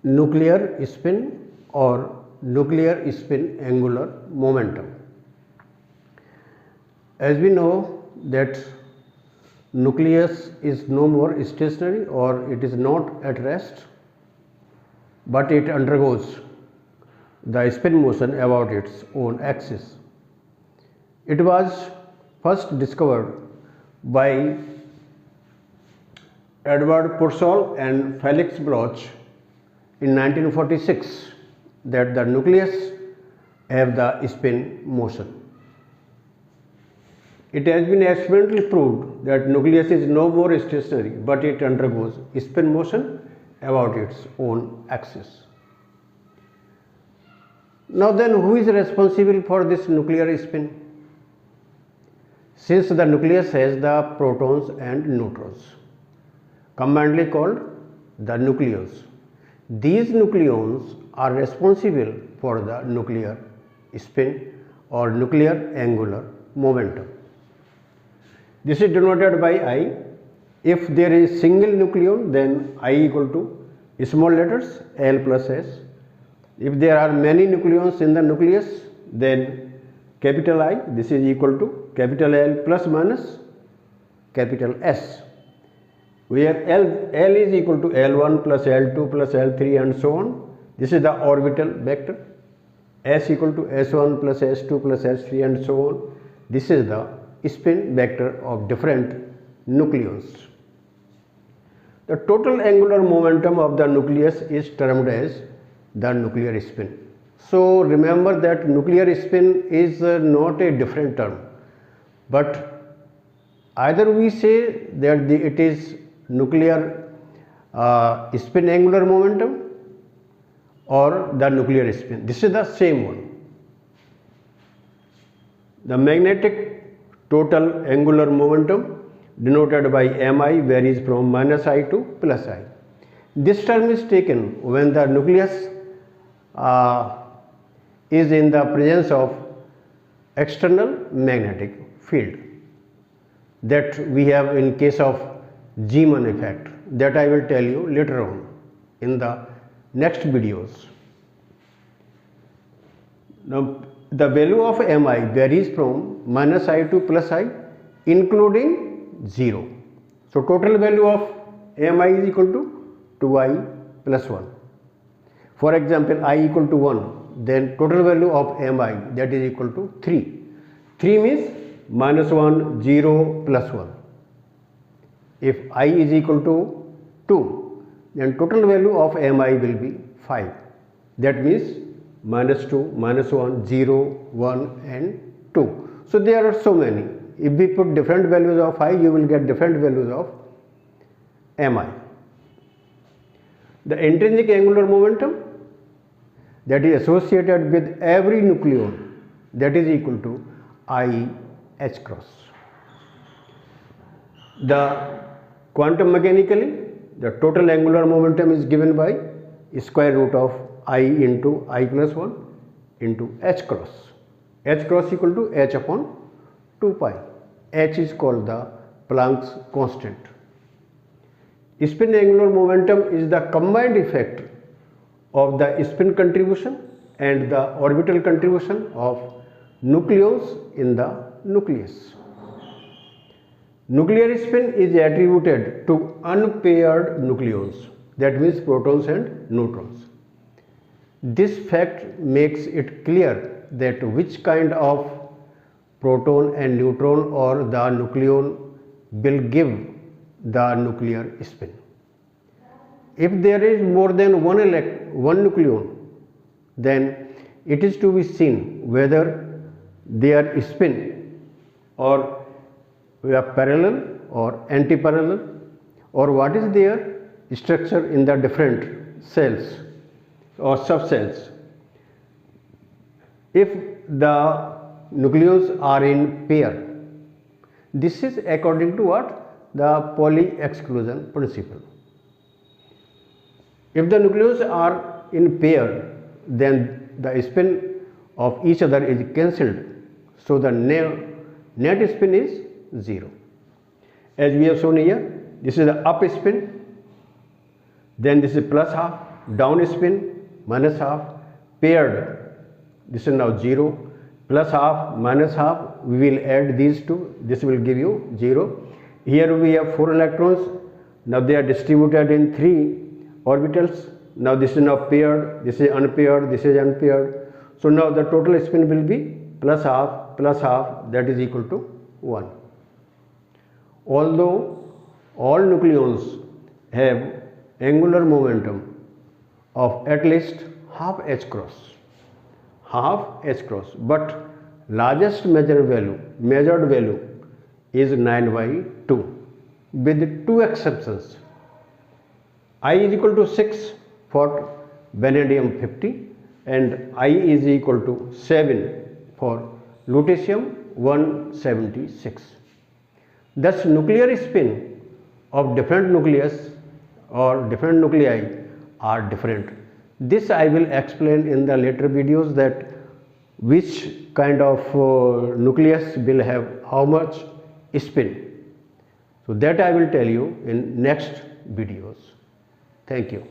nuclear spin or nuclear spin angular momentum. As we know that nucleus is no more stationary or it is not at rest, but it undergoes the spin motion about its own axis. It was first discovered by Edward Purcell and Felix Bloch in 1946 that the nucleus have the spin motion. It has been experimentally proved that nucleus is no more stationary, but it undergoes spin motion about its own axis. Now then, who is responsible for this nuclear spin? Since the nucleus has the protons and neutrons, commonly called the nucleons, these nucleons are responsible for the nuclear spin or nuclear angular momentum. This is denoted by I. If there is single nucleon, then I equal to small letters L plus S. If there are many nucleons in the nucleus, then capital I, this is equal to capital L plus minus capital S, where L is equal to L1 plus L2 plus L3 and so on. This is the orbital vector. S equal to S1 plus S2 plus S3 and so on. This is the spin vector of different nucleons. The total angular momentum of the nucleus is termed as the nuclear spin. So remember that nuclear spin is not a different term, but either we say that it is nuclear spin angular momentum or the nuclear spin. This is the same one. The magnetic total angular momentum denoted by Mi varies from minus I to plus I. This term is taken when the nucleus is in the presence of external magnetic field that we have in case of Zeeman effect, that I will tell you later on in the next videos. Now the value of Mi varies from minus I to plus I including 0. So total value of Mi is equal to 2I plus 1. For example, I equal to 1, then total value of Mi, that is equal to 3. 3 means minus 1, 0 plus 1. If I is equal to 2, then total value of Mi will be 5. That means minus 2, minus 1, 0, 1 and 2. So there are so many. If we put different values of I, you will get different values of Mi. The intrinsic angular momentum that is associated with every nucleon, that is equal to I h cross. The quantum mechanically, the total angular momentum is given by square root of I into I plus 1 into h cross. H cross equal to h upon 2 pi. H is called the Planck's constant. Spin angular momentum is the combined effect of the spin contribution and the orbital contribution of nucleons in the nucleus. Nuclear spin is attributed to unpaired nucleons, that means protons and neutrons. This fact makes it clear that which kind of proton and neutron or the nucleon will give the nuclear spin. If there is more than one nucleon, then it is to be seen whether their spin or parallel or anti-parallel, or what is their structure in the different cells or subcells. If the nucleons are in pair, this is according to what? The Pauli exclusion principle. If the nucleons are in pair, then the spin of each other is cancelled, so the net spin is 0. As we have shown here, this is the up spin, then this is plus half, down spin minus half, paired, this is now 0, plus half minus half, we will add these two, this will give you 0. Here we have 4 electrons, now they are distributed in 3 orbitals. Now this is now paired, this is unpaired, this is unpaired. So now the total spin will be plus half, that is equal to 1. Although all nucleons have angular momentum of at least half h cross, but largest measured value is 9/2 with 2 exceptions. I is equal to 6 for vanadium 50 and I is equal to 7 for lutetium 176. Thus nuclear spin of different nucleus or different nuclei are different. This I will explain in the later videos, that which kind of nucleus will have how much spin. So that I will tell you in next videos. Thank you.